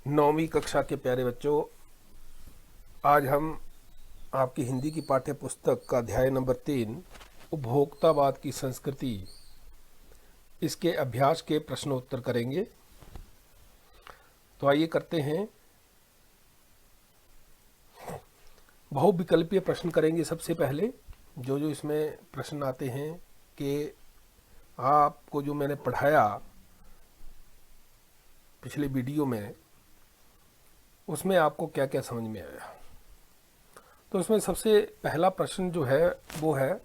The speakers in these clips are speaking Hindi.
नौवीं कक्षा के प्यारे बच्चों, आज हम आपकी हिंदी की पाठ्य पुस्तक का अध्याय नंबर 3 उपभोक्तावाद की संस्कृति, इसके अभ्यास के प्रश्नोत्तर करेंगे। तो आइए करते हैं। बहुविकल्पीय प्रश्न करेंगे। सबसे पहले जो इसमें प्रश्न आते हैं कि आपको जो मैंने पढ़ाया पिछले वीडियो में, उसमें आपको क्या क्या समझ में आया। तो उसमें सबसे पहला प्रश्न जो है वो है,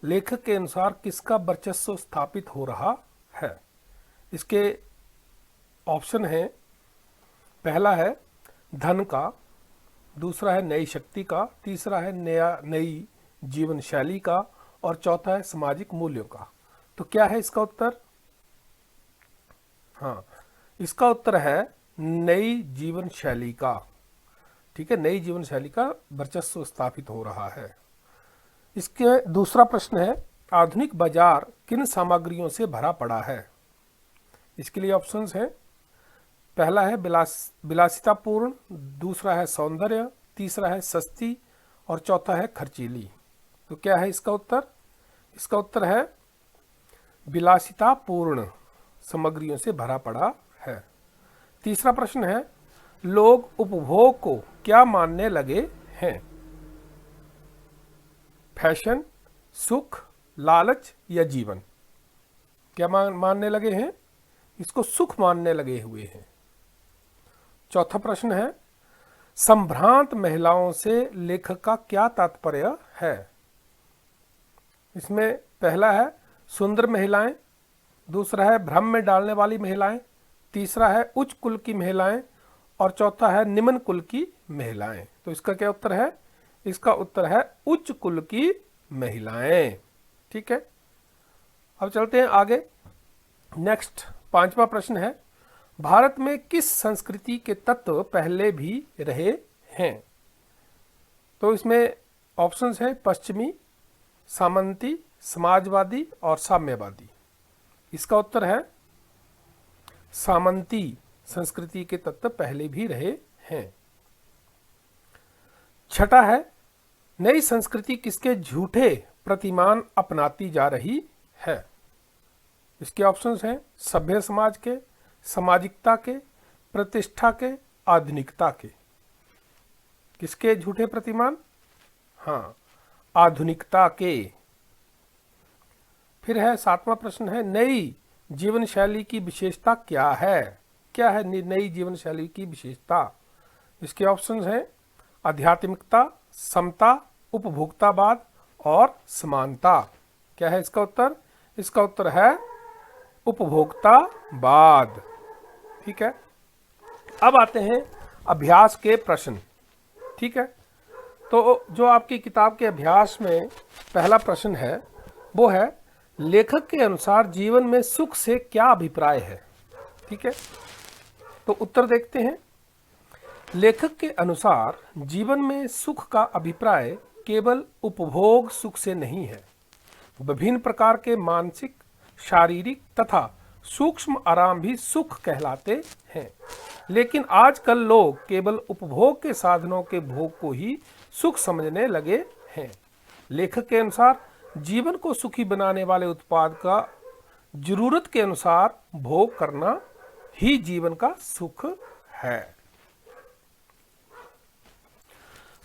लेखक के अनुसार किसका वर्चस्व स्थापित हो रहा है। इसके ऑप्शन हैं, पहला है धन का, दूसरा है नई शक्ति का, तीसरा है नई जीवन शैली का और चौथा है सामाजिक मूल्यों का। तो क्या है इसका उत्तर? हाँ, इसका उत्तर है नई जीवन शैली का। ठीक है, नई जीवन शैली का वर्चस्व स्थापित हो रहा है। इसके दूसरा प्रश्न है, आधुनिक बाजार किन सामग्रियों से भरा पड़ा है। इसके लिए ऑप्शंस हैं, पहला है विलासितापूर्ण, दूसरा है सौंदर्य, तीसरा है सस्ती और चौथा है खर्चीली। तो क्या है इसका उत्तर? इसका उत्तर है विलासितापूर्ण सामग्रियों से भरा पड़ा है। तीसरा प्रश्न है, लोग उपभोग को क्या मानने लगे हैं। फैशन, सुख, लालच या जीवन। क्या मानने लगे हैं? इसको सुख मानने लगे हुए हैं। चौथा प्रश्न है, संभ्रांत महिलाओं से लेखक का क्या तात्पर्य है। इसमें पहला है सुंदर महिलाएं, दूसरा है भ्रम में डालने वाली महिलाएं, तीसरा है उच्च कुल की महिलाएं और चौथा है निम्न कुल की महिलाएं। तो इसका क्या उत्तर है? इसका उत्तर है उच्च कुल की महिलाएं। ठीक है, अब चलते हैं आगे। नेक्स्ट पांचवा प्रश्न है, भारत में किस संस्कृति के तत्व पहले भी रहे हैं। तो इसमें ऑप्शंस है पश्चिमी, सामंती, समाजवादी और साम्यवादी। इसका उत्तर है सामंती संस्कृति के तत्व पहले भी रहे हैं। छठा है, नई संस्कृति किसके झूठे प्रतिमान अपनाती जा रही है। इसके ऑप्शंस हैं सभ्य समाज के, सामाजिकता के, प्रतिष्ठा के, आधुनिकता के। किसके झूठे प्रतिमान? हाँ, आधुनिकता के। फिर है सातवां प्रश्न है, नई जीवन शैली की विशेषता क्या है। क्या है नई जीवन शैली की विशेषता? इसके ऑप्शंस हैं आध्यात्मिकता, समता, उपभोक्तावाद और समानता। क्या है इसका उत्तर? इसका उत्तर है उपभोक्तावाद। ठीक है, अब आते हैं अभ्यास के प्रश्न। ठीक है, तो जो आपकी किताब के अभ्यास में पहला प्रश्न है वो है, लेखक के अनुसार जीवन में सुख से क्या अभिप्राय है। ठीक है, तो उत्तर देखते हैं। लेखक के अनुसार जीवन में सुख का अभिप्राय केवल उपभोग सुख से नहीं है। विभिन्न प्रकार के मानसिक, शारीरिक तथा सूक्ष्म आराम भी सुख कहलाते हैं। लेकिन आजकल लोग केवल उपभोग के साधनों के भोग को ही सुख समझने लगे हैं। लेखक के अनुसार जीवन को सुखी बनाने वाले उत्पाद का जरूरत के अनुसार भोग करना ही जीवन का सुख है।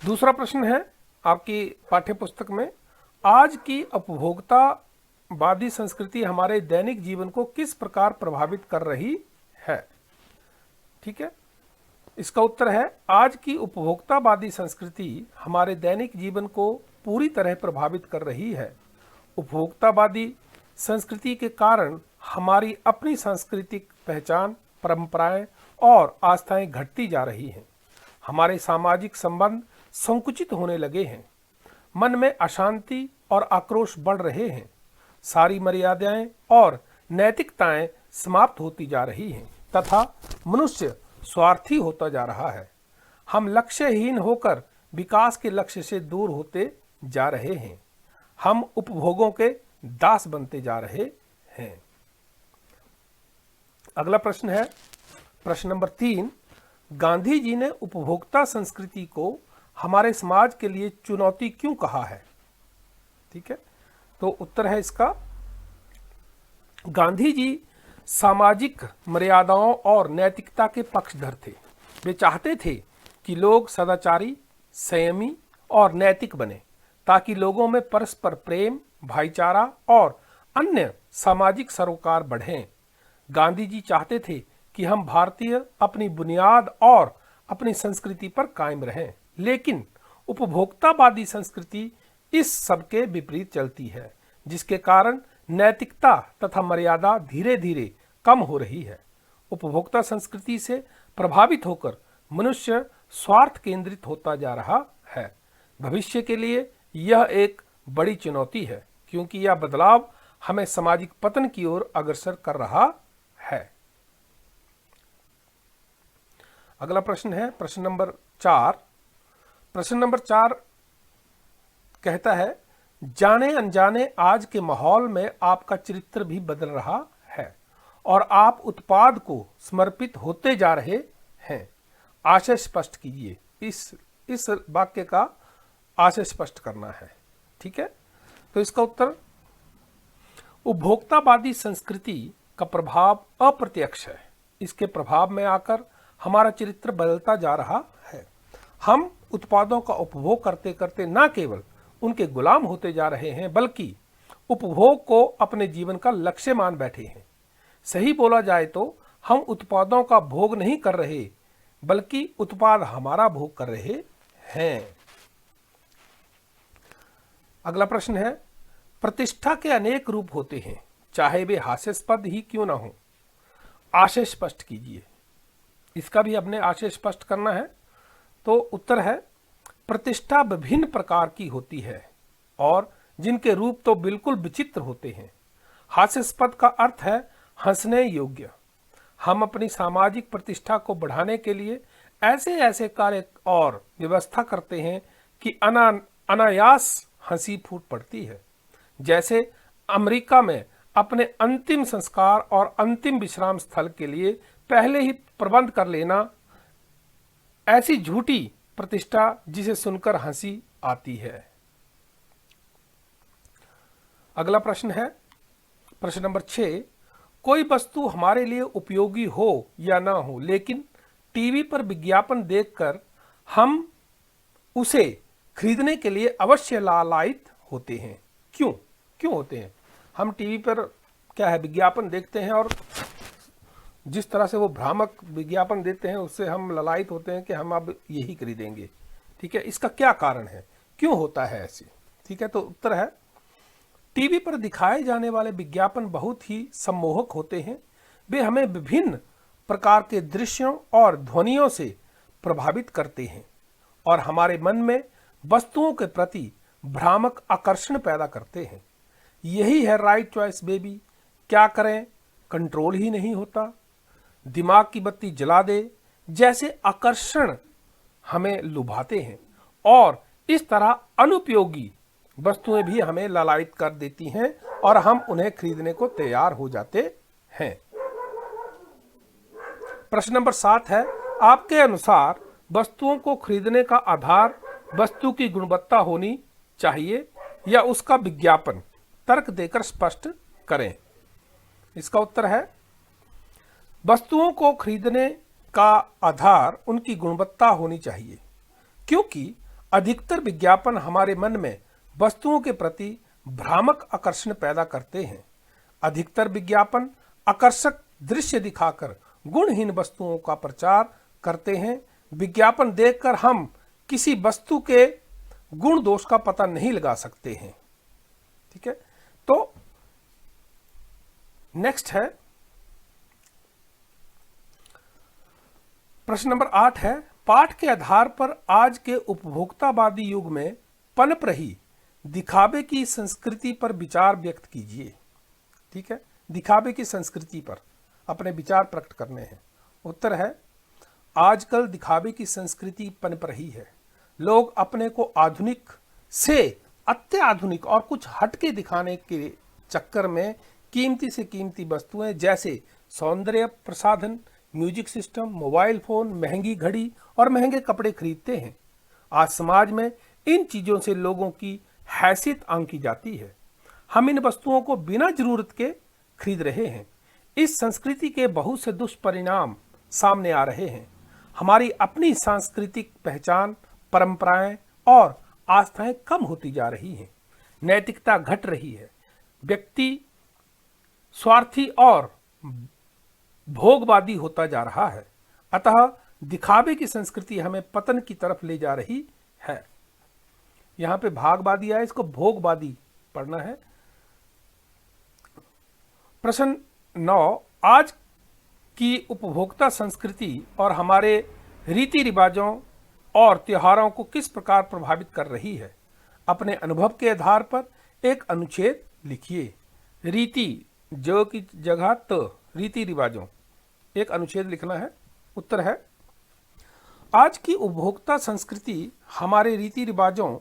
दूसरा प्रश्न है आपकी पाठ्य पुस्तक में, आज की उपभोक्तावादी संस्कृति हमारे दैनिक जीवन को किस प्रकार प्रभावित कर रही है। ठीक है, इसका उत्तर है, आज की उपभोक्तावादी संस्कृति हमारे दैनिक जीवन को पूरी तरह प्रभावित कर रही है। उपभोक्तावादी संस्कृति के कारण हमारी अपनी सांस्कृतिक पहचान, परंपराएं और आस्थाएं घटती जा रही हैं। हमारे सामाजिक संबंध संकुचित होने लगे हैं। मन में अशांति और आक्रोश बढ़ रहे हैं। सारी मर्यादाएं और नैतिकताएं समाप्त होती जा रही हैं तथा मनुष्य स्वार्थी होता जा रहा है। हम लक्ष्यहीन होकर विकास के लक्ष्य से दूर होते जा रहे हैं। हम उपभोगों के दास बनते जा रहे हैं। अगला प्रश्न है प्रश्न नंबर 3, गांधी जी ने उपभोक्ता संस्कृति को हमारे समाज के लिए चुनौती क्यों कहा है? ठीक है, तो उत्तर है इसका, गांधी जी सामाजिक मर्यादाओं और नैतिकता के पक्षधर थे। वे चाहते थे कि लोग सदाचारी, संयमी और नैतिक बने, ताकि लोगों में परस्पर प्रेम, भाईचारा और अन्य सामाजिक सरोकार बढ़ें। गांधी जी चाहते थे कि हम भारतीय अपनी बुनियाद और अपनी संस्कृति पर कायम रहें, लेकिन उपभोक्तावादी संस्कृति इस सब के विपरीत चलती है, जिसके कारण नैतिकता तथा मर्यादा धीरे धीरे कम हो रही है। उपभोक्ता संस्कृति से प्रभावित होकर मनुष्य स्वार्थ केंद्रित होता जा रहा है। भविष्य के लिए यह एक बड़ी चुनौती है, क्योंकि यह बदलाव हमें सामाजिक पतन की ओर अग्रसर कर रहा है। अगला प्रश्न है प्रश्न नंबर 4। प्रश्न नंबर 4 कहता है, जाने अनजाने आज के माहौल में आपका चरित्र भी बदल रहा है और आप उत्पाद को समर्पित होते जा रहे हैं। आशय स्पष्ट कीजिए। इस वाक्य का आशय स्पष्ट करना है। ठीक है, तो इसका उत्तर, उपभोक्तावादी संस्कृति का प्रभाव अप्रत्यक्ष है। इसके प्रभाव में आकर हमारा चरित्र बदलता जा रहा है। हम उत्पादों का उपभोग करते करते न केवल उनके गुलाम होते जा रहे हैं, बल्कि उपभोग को अपने जीवन का लक्ष्य मान बैठे हैं। सही बोला जाए तो हम उत्पादों का भोग नहीं कर रहे, बल्कि उत्पाद हमारा भोग कर रहे हैं। अगला प्रश्न है, प्रतिष्ठा के अनेक रूप होते हैं, चाहे वे हास्यास्पद ही क्यों ना हो। आशय स्पष्ट कीजिए। इसका भी अपने आशय स्पष्ट करना है। तो उत्तर है, प्रतिष्ठा विभिन्न प्रकार की होती है और जिनके रूप तो बिल्कुल विचित्र होते हैं। हास्यास्पद का अर्थ है हंसने योग्य। हम अपनी सामाजिक प्रतिष्ठा को बढ़ाने के लिए ऐसे ऐसे कार्य और व्यवस्था करते हैं कि अनायास हंसी फूट पड़ती है। जैसे अमेरिका में अपने अंतिम संस्कार और अंतिम विश्राम स्थल के लिए पहले ही प्रबंध कर लेना, ऐसी झूठी प्रतिष्ठा जिसे सुनकर हंसी आती है। अगला प्रश्न है प्रश्न नंबर 6। कोई वस्तु हमारे लिए उपयोगी हो या ना हो, लेकिन टीवी पर विज्ञापन देखकर हम उसे खरीदने के लिए अवश्य लालायित होते हैं। क्यों होते हैं? हम टीवी पर क्या है, विज्ञापन देखते हैं और जिस तरह से वो भ्रामक विज्ञापन देते हैं उससे हम ललायित होते हैं कि हम अब यही खरीदेंगे। ठीक है, इसका क्या कारण है, क्यों होता है ऐसे? ठीक है, तो उत्तर है, टीवी पर दिखाए जाने वाले विज्ञापन बहुत ही सम्मोहक होते हैं। वे हमें विभिन्न प्रकार के दृश्यों और ध्वनियों से प्रभावित करते हैं और हमारे मन में वस्तुओं के प्रति भ्रामक आकर्षण पैदा करते हैं। यही है राइट चॉइस बेबी, क्या करें, कंट्रोल ही नहीं होता, दिमाग की बत्ती जला दे जैसे आकर्षण हमें लुभाते हैं और इस तरह अनुपयोगी वस्तुएं भी हमें लालायित कर देती हैं और हम उन्हें खरीदने को तैयार हो जाते हैं। प्रश्न नंबर 7 है, आपके अनुसार वस्तुओं को खरीदने का आधार वस्तु की गुणवत्ता होनी चाहिए या उसका विज्ञापन? तर्क देकर स्पष्ट करें। इसका उत्तर है, वस्तुओं को खरीदने का आधार उनकी गुणवत्ता होनी चाहिए, क्योंकि अधिकतर विज्ञापन हमारे मन में वस्तुओं के प्रति भ्रामक आकर्षण पैदा करते हैं। अधिकतर विज्ञापन आकर्षक दृश्य दिखाकर गुणहीन वस्तुओं का प्रचार करते हैं। विज्ञापन देखकर हम किसी वस्तु के गुण दोष का पता नहीं लगा सकते हैं। ठीक है, तो नेक्स्ट है प्रश्न नंबर 8 है, पाठ के आधार पर आज के उपभोक्तावादी युग में पनप रही दिखावे की संस्कृति पर विचार व्यक्त कीजिए। ठीक है, दिखावे की संस्कृति पर अपने विचार प्रकट करने हैं। उत्तर है, आजकल दिखावे की संस्कृति पनप रही है। लोग अपने को आधुनिक से अत्याधुनिक और कुछ हटके दिखाने के चक्कर में कीमती से कीमती वस्तुएं जैसे सौंदर्य प्रसाधन म्यूजिक सिस्टम, मोबाइल फोन, महंगी घड़ी और महंगे कपड़े खरीदते हैं। आज समाज में इन चीजों से लोगों की हैसियत आंकी जाती है। हम इन वस्तुओं को बिना जरूरत के खरीद रहे हैं। इस संस्कृति के बहुत से दुष्परिणाम सामने आ रहे हैं। हमारी अपनी सांस्कृतिक पहचान, परंपराएं और आस्थाएं कम होती जा रही हैं। नैतिकता घट रही है। व्यक्ति स्वार्थी और भोगवादी होता जा रहा है। अतः दिखावे की संस्कृति हमें पतन की तरफ ले जा रही है। यहां पे भागवादी आया, इसको भोगवादी पढ़ना है। प्रश्न 9, आज की उपभोक्ता संस्कृति और हमारे रीति रिवाजों और त्योहारों को किस प्रकार प्रभावित कर रही है? अपने अनुभव के आधार पर एक अनुच्छेद लिखिए। रीति जो की जगह रीति रिवाजों, एक अनुच्छेद लिखना है। उत्तर है, आज की उपभोक्ता संस्कृति हमारे रीति रिवाजों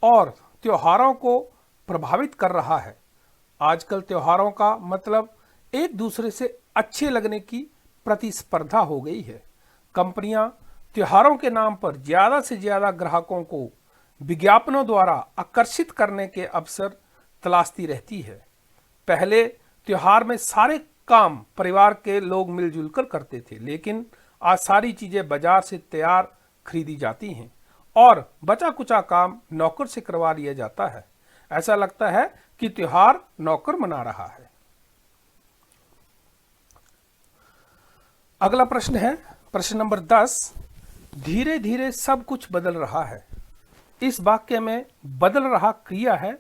और त्योहारों को प्रभावित कर रहा है। आजकल त्योहारों का मतलब एक दूसरे से अच्छे लगने की प्रतिस्पर्धा हो गई है। कंपनियां त्योहारों के नाम पर ज्यादा से ज्यादा ग्राहकों को विज्ञापनों द्वारा आकर्षित करने के अवसर तलाशती रहती है। पहले त्योहार में सारे काम परिवार के लोग मिलजुल कर करते थे, लेकिन आज सारी चीजें बाजार से तैयार खरीदी जाती हैं और बचा कुचा काम नौकर से करवा लिया जाता है। ऐसा लगता है कि त्योहार नौकर मना रहा है। अगला प्रश्न है प्रश्न नंबर 10, धीरे धीरे सब कुछ बदल रहा है। इस वाक्य में बदल रहा क्रिया है।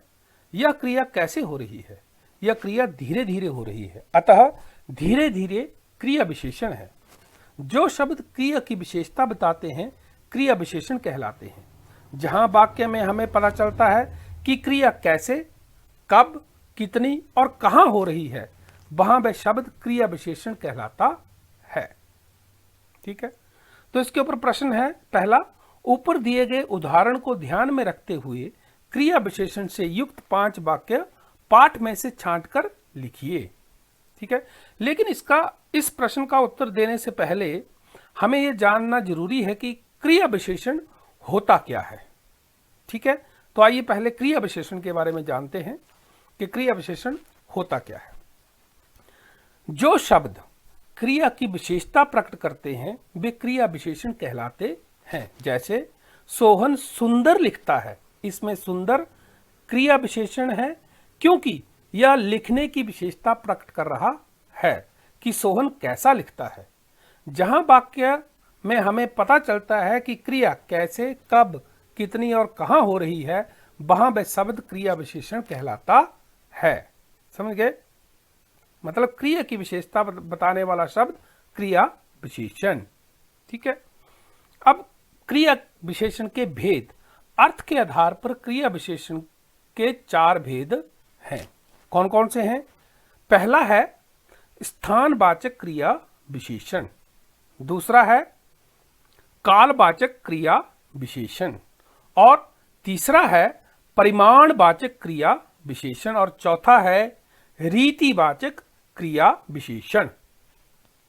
यह क्रिया कैसे हो रही है? यह क्रिया धीरे धीरे हो रही है। अतः धीरे धीरे क्रिया विशेषण है। जो शब्द क्रिया की विशेषता बताते हैं क्रिया विशेषण कहलाते हैं। जहां वाक्य में हमें पता चलता है कि क्रिया कैसे, कब, कितनी और कहां हो रही है, वहां वह शब्द क्रिया विशेषण कहलाता है। ठीक है, तो इसके ऊपर प्रश्न है पहला, ऊपर दिए गए उदाहरण को ध्यान में रखते हुए क्रिया विशेषण से युक्त 5 वाक्य पाठ में से छांटकर लिखिए। ठीक है, लेकिन इस प्रश्न का उत्तर देने से पहले हमें यह जानना जरूरी है कि क्रिया विशेषण होता क्या है। ठीक है, तो आइए पहले क्रिया विशेषण के बारे में जानते हैं कि क्रिया विशेषण होता क्या है। जो शब्द क्रिया की विशेषता प्रकट करते हैं वे क्रिया विशेषण कहलाते हैं। जैसे सोहन सुंदर लिखता है, इसमें सुंदर क्रिया विशेषण है क्योंकि यह लिखने की विशेषता प्रकट कर रहा है कि सोहन कैसा लिखता है। जहां वाक्य में हमें पता चलता है कि क्रिया कैसे, कब, कितनी और कहां हो रही है, वहां वह शब्द क्रिया विशेषण कहलाता है। समझ गए? मतलब क्रिया की विशेषता बताने वाला शब्द क्रिया विशेषण। ठीक है, अब क्रिया विशेषण के भेद। अर्थ के आधार पर क्रिया विशेषण के 4 भेद हैं। कौन कौन से हैं? पहला है स्थानवाचक क्रिया विशेषण, दूसरा है कालवाचक क्रिया विशेषण और तीसरा है परिमाणवाचक क्रिया विशेषण और चौथा है रीतिवाचक क्रिया विशेषण।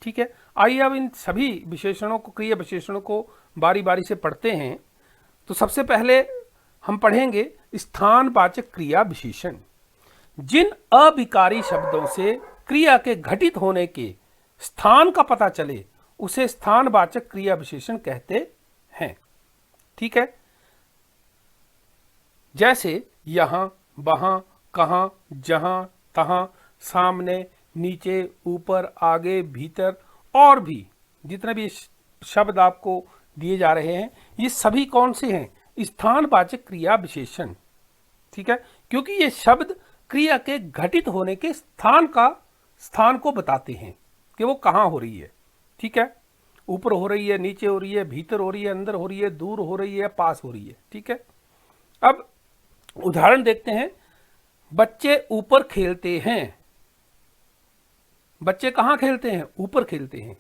ठीक है, आइए अब इन सभी विशेषणों को, क्रिया विशेषणों को बारी बारी से पढ़ते हैं। तो सबसे पहले हम पढ़ेंगे स्थानवाचक क्रिया विशेषण। जिन अविकारी शब्दों से क्रिया के घटित होने के स्थान का पता चले उसे स्थानवाचक क्रिया विशेषण कहते हैं। ठीक है, जैसे यहां, वहां, कहां, जहां, तहां, सामने, नीचे, ऊपर, आगे, भीतर और भी जितने भी शब्द आपको दिए जा रहे हैं ये सभी कौन से हैं? स्थानवाचक क्रिया विशेषण। ठीक है, क्योंकि ये शब्द क्रिया के घटित होने के स्थान को बताते हैं कि वो कहां हो रही है। ठीक है, ऊपर हो रही है, नीचे हो रही है, भीतर हो रही है, अंदर हो रही है, दूर हो रही है, पास हो रही है। ठीक है, अब उदाहरण देखते हैं। बच्चे ऊपर खेलते हैं। बच्चे कहां खेलते हैं? ऊपर खेलते हैं।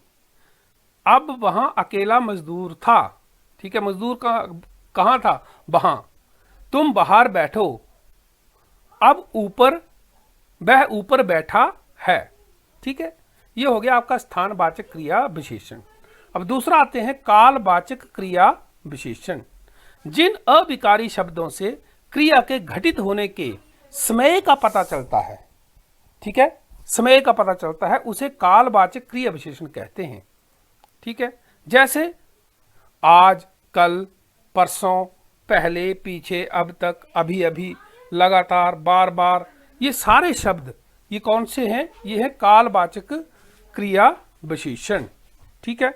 अब वहां अकेला मजदूर था। ठीक है, मजदूर कहां था? वहां। तुम बाहर बैठो। अब वह ऊपर बैठा है। ठीक है, ये हो गया आपका स्थानवाचक क्रिया विशेषण। अब दूसरा आते हैं कालवाचक क्रिया विशेषण। जिन अविकारी शब्दों से क्रिया के घटित होने के समय का पता चलता है, ठीक है, समय का पता चलता है, उसे कालवाचक क्रिया विशेषण कहते हैं। ठीक है, जैसे आज, कल, परसों, पहले, पीछे, अब तक, अभी अभी, लगातार, बार बार, ये सारे शब्द ये कौन से हैं? ये है कालवाचक क्रिया विशेषण। ठीक है,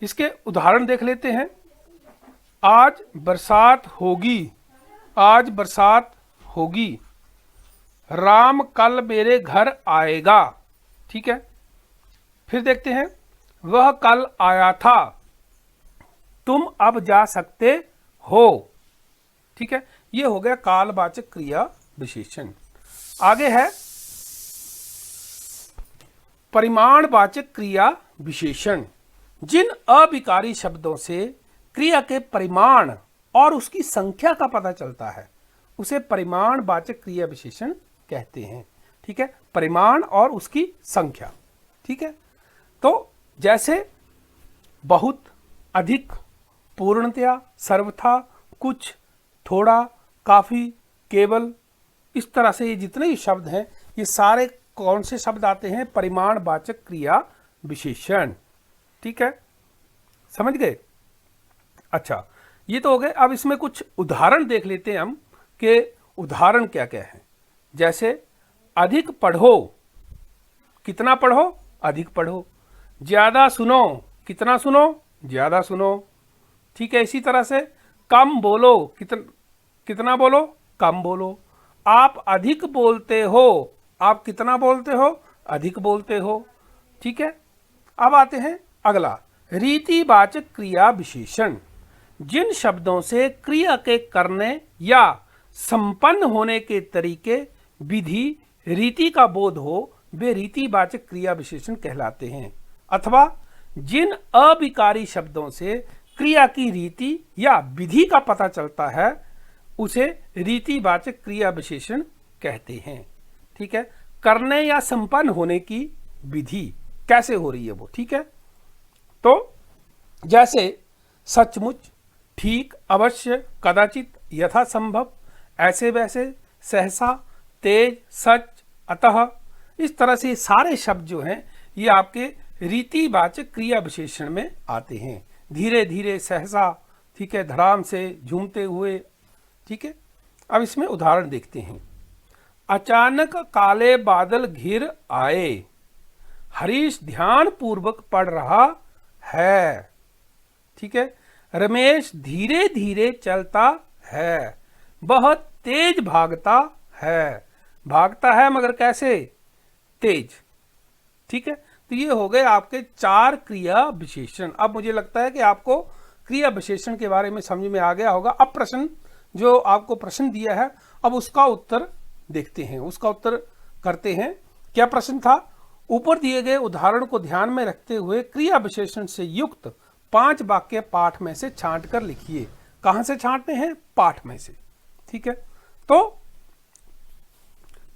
इसके उदाहरण देख लेते हैं। आज बरसात होगी, आज बरसात होगी। राम कल मेरे घर आएगा। ठीक है, फिर देखते हैं, वह कल आया था, तुम अब जा सकते हो। ठीक है, ये हो गया कालवाचक क्रिया विशेषण। आगे है परिमाणवाचक क्रिया विशेषण। जिन अविकारी शब्दों से क्रिया के परिमाण और उसकी संख्या का पता चलता है, उसे परिमाणवाचक क्रिया विशेषण कहते हैं। ठीक है, परिमाण और उसकी संख्या। ठीक है, तो जैसे बहुत, अधिक, पूर्णतया, सर्वथा, कुछ, थोड़ा, काफी, केवल, इस तरह से ये जितने भी शब्द हैं ये सारे कौन से शब्द आते हैं? परिमाणवाचक क्रिया विशेषण। ठीक है, समझ गए? अच्छा, ये तो हो गए। अब इसमें कुछ उदाहरण देख लेते हैं हम कि उदाहरण क्या क्या है। जैसे अधिक पढ़ो, कितना पढ़ो? अधिक पढ़ो। ज्यादा सुनो, कितना सुनो? ज्यादा सुनो। ठीक है, इसी तरह से कम बोलो, कितना बोलो? कम बोलो। आप अधिक बोलते हो, आप कितना बोलते हो? अधिक बोलते हो। ठीक है, अब आते हैं अगला, रीतिवाचक क्रिया विशेषण। जिन शब्दों से क्रिया के करने या संपन्न होने के तरीके, विधि, रीति का बोध हो, वे रीतिवाचक क्रिया विशेषण कहलाते हैं। अथवा जिन अविकारी शब्दों से क्रिया की रीति या विधि का पता चलता है, उसे रीतिवाचक क्रिया विशेषण कहते हैं। ठीक है, करने या संपन्न होने की विधि कैसे हो रही है वो। ठीक है, तो जैसे सचमुच, ठीक, अवश्य, कदाचित, यथासंभव, ऐसे वैसे, सहसा, तेज, सच, अतः, इस तरह से सारे शब्द जो हैं ये आपके रीतिवाचक क्रिया विशेषण में आते हैं। धीरे धीरे, सहसा, ठीक है, धड़ाम से, झूमते हुए। ठीक है, अब इसमें उदाहरण देखते हैं। अचानक काले बादल घिर आए, हरीश ध्यान पूर्वक पढ़ रहा है। ठीक है, रमेश धीरे धीरे चलता है, बहुत तेज भागता है। भागता है मगर कैसे? तेज। ठीक है, तो ये हो गए आपके 4 क्रिया विशेषण। अब मुझे लगता है कि आपको क्रिया विशेषण के बारे में समझ में आ गया होगा। अब प्रश्न जो आपको प्रश्न दिया है, अब उसका उत्तर देखते हैं, उसका उत्तर करते हैं। क्या प्रश्न था? ऊपर दिए गए उदाहरण को ध्यान में रखते हुए क्रिया विशेषण से युक्त 5 वाक्य पाठ में से छांट कर लिखिए। कहां से छांटते हैं? पाठ में से। ठीक है, तो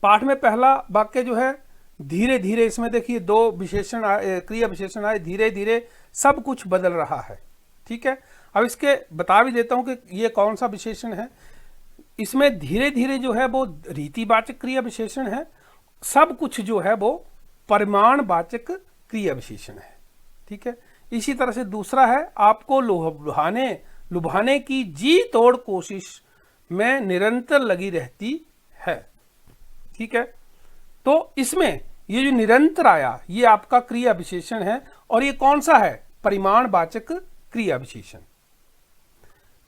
पाठ में पहला वाक्य जो है, धीरे धीरे, इसमें देखिए 2 विशेषण क्रिया विशेषण आए, धीरे धीरे सब कुछ बदल रहा है। ठीक है, अब इसके बता भी देता हूं कि ये कौन सा विशेषण है। इसमें धीरे धीरे जो है वो रीतिवाचक क्रिया विशेषण है, सब कुछ जो है वो परिमाणवाचक क्रिया विशेषण है। ठीक है, इसी तरह से दूसरा है, आपको लुभाने की जी तोड़ कोशिश में निरंतर लगी रहती है। ठीक है, तो इसमें ये जो निरंतर आया, ये आपका क्रिया विशेषण है, और ये कौन सा है? परिमाणवाचक क्रिया विशेषण।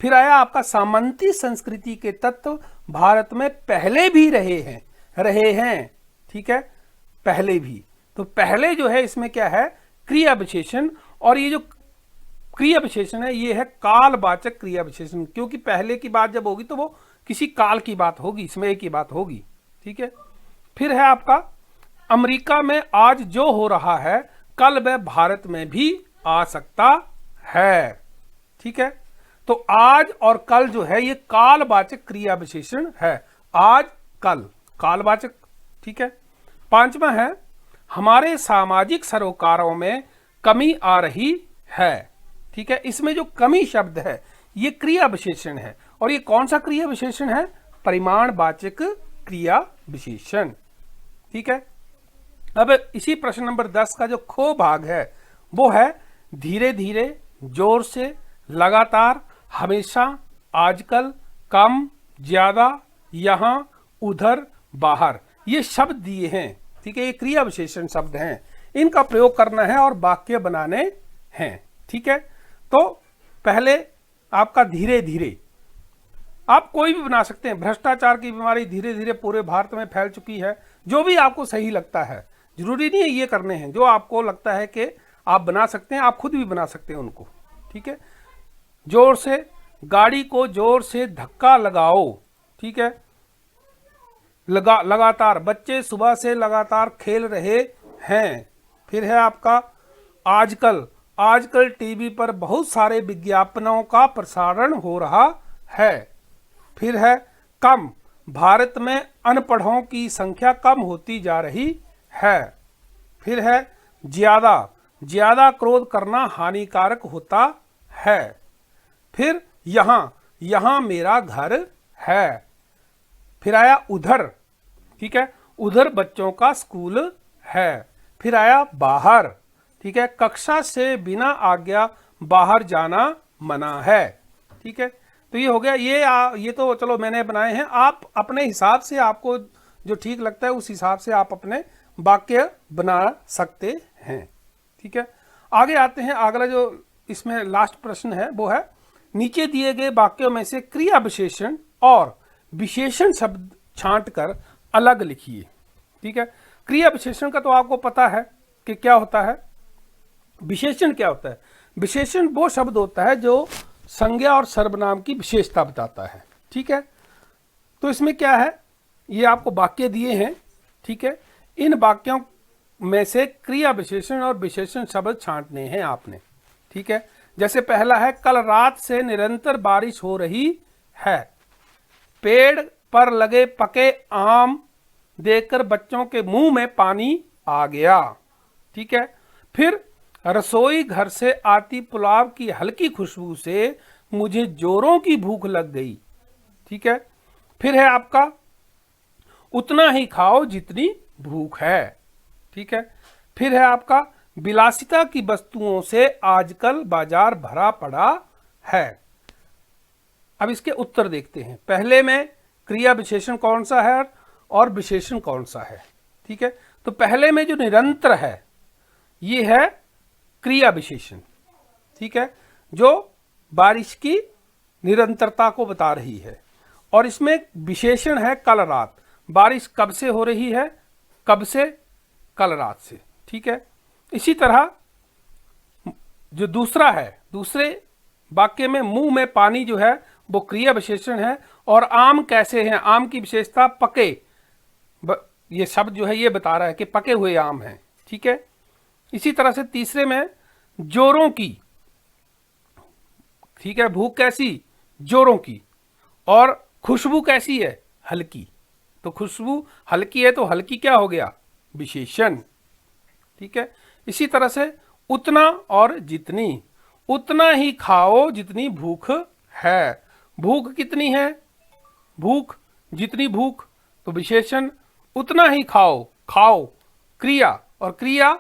फिर आया आपका सामंती संस्कृति के तत्व भारत में पहले भी रहे हैं। ठीक है, पहले भी, तो पहले जो है इसमें क्या है? क्रिया विशेषण। और ये जो क्रिया विशेषण है ये है कालवाचक क्रिया विशेषण, क्योंकि पहले की बात जब होगी तो वो किसी काल की बात होगी, समय की बात होगी। ठीक है, फिर है आपका अमेरिका में आज जो हो रहा है, कल वह भारत में भी आ सकता है। ठीक है, तो आज और कल जो है ये कालवाचक क्रिया विशेषण है। आज, कल, कालवाचक। ठीक है, 5वां है, हमारे सामाजिक सरोकारों में कमी आ रही है। ठीक है, इसमें जो कमी शब्द है ये क्रिया विशेषण है, और ये कौन सा क्रिया विशेषण है? परिमाणवाचक क्रिया विशेषण। ठीक है, अब इसी प्रश्न नंबर 10 का जो खो भाग है वो है धीरे धीरे, जोर से, लगातार, हमेशा, आजकल, कम, ज्यादा, यहां, उधर, बाहर। ये शब्द दिए हैं। ठीक है, ये क्रिया विशेषण शब्द हैं, इनका प्रयोग करना है और वाक्य बनाने हैं। ठीक है, तो पहले आपका धीरे धीरे, आप कोई भी बना सकते हैं। भ्रष्टाचार की बीमारी धीरे धीरे पूरे भारत में फैल चुकी है। जो भी आपको सही लगता है, जरूरी नहीं है ये करने हैं, जो आपको लगता है कि आप बना सकते हैं, आप खुद भी बना सकते हैं उनको। ठीक है, जोर से, गाड़ी को जोर से धक्का लगाओ। ठीक है, लगातार, बच्चे सुबह से लगातार खेल रहे हैं। फिर है आपका आजकल, आजकल टीवी पर बहुत सारे विज्ञापनों का प्रसारण हो रहा है। फिर है कम, भारत में अनपढ़ों की संख्या कम होती जा रही है। फिर है ज्यादा, ज्यादा क्रोध करना हानिकारक होता है। फिर यहां, यहां मेरा घर है। फिर आया उधर। ठीक है, उधर बच्चों का स्कूल है। फिर आया बाहर। ठीक है, कक्षा से बिना आज्ञा बाहर जाना मना है। ठीक है, तो ये हो गया। ये तो चलो मैंने बनाए हैं, आप अपने हिसाब से, आपको जो ठीक लगता है उस हिसाब से आप अपने वाक्य बना सकते हैं। ठीक है, आगे आते हैं। अगला जो इसमें लास्ट प्रश्न है वो है नीचे दिए गए वाक्यों में से क्रिया विशेषण और विशेषण शब्द छांटकर अलग लिखिए। ठीक है, क्रिया विशेषण का तो आपको पता है कि क्या होता है। विशेषण क्या होता है? विशेषण वो शब्द होता है जो संज्ञा और सर्वनाम की विशेषता बताता है। ठीक है, तो इसमें क्या है, ये आपको वाक्य दिए हैं। ठीक है, इन वाक्यों में से क्रिया विशेषण और विशेषण शब्द छांटने हैं आपने। ठीक है, जैसे पहला है कल रात से निरंतर बारिश हो रही है। पेड़ पर लगे पके आम देखकर बच्चों के मुंह में पानी आ गया। ठीक है, फिर रसोई घर से आती पुलाव की हल्की खुशबू से मुझे जोरों की भूख लग गई। ठीक है, फिर है आपका उतना ही खाओ जितनी भूख है। ठीक है, फिर है आपका विलासिता की वस्तुओं से आजकल बाजार भरा पड़ा है। अब इसके उत्तर देखते हैं। पहले में क्रिया विशेषण कौन सा है और विशेषण कौन सा है। ठीक है, तो पहले में जो निरंतर है ये है क्रिया विशेषण। ठीक है, जो बारिश की निरंतरता को बता रही है। और इसमें विशेषण है कल रात, बारिश कब से हो रही है? कब से? कल रात से। ठीक है, इसी तरह जो दूसरा है, दूसरे वाक्य में मुंह में पानी जो है वो क्रिया विशेषण है। और आम कैसे हैं? आम की विशेषता पके, ये शब्द जो है ये बता रहा है कि पके हुए आम हैं। ठीक है, इसी तरह से तीसरे में जोरों की, ठीक है, भूख कैसी? जोरों की। और खुशबू कैसी है? हल्की। तो खुशबू हल्की है तो हल्की क्या हो गया? विशेषण। ठीक है, इसी तरह से उतना और जितनी, उतना ही खाओ जितनी भूख है। भूख कितनी है? भूख, जितनी भूख, तो विशेषण। उतना ही खाओ, खाओ क्रिया, और क्रिया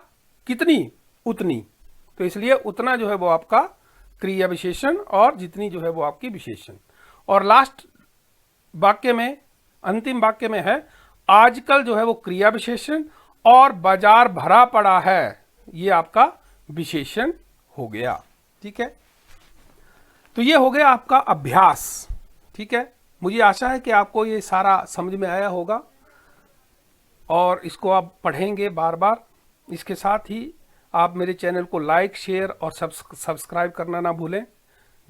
कितनी? उतनी। तो इसलिए उतना जो है वो आपका क्रिया विशेषण और जितनी जो है वो आपकी विशेषण। और लास्ट वाक्य में, अंतिम वाक्य में है आजकल जो है वो क्रिया विशेषण और बाजार भरा पड़ा है, ये आपका विशेषण हो गया। ठीक है, तो ये हो गया आपका अभ्यास। ठीक है, मुझे आशा है कि आपको ये सारा समझ में आया होगा और इसको आप पढ़ेंगे बार बार। इसके साथ ही आप मेरे चैनल को लाइक, शेयर और सब्सक्राइब करना ना भूलें।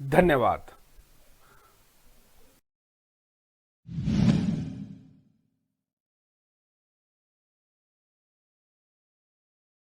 धन्यवाद।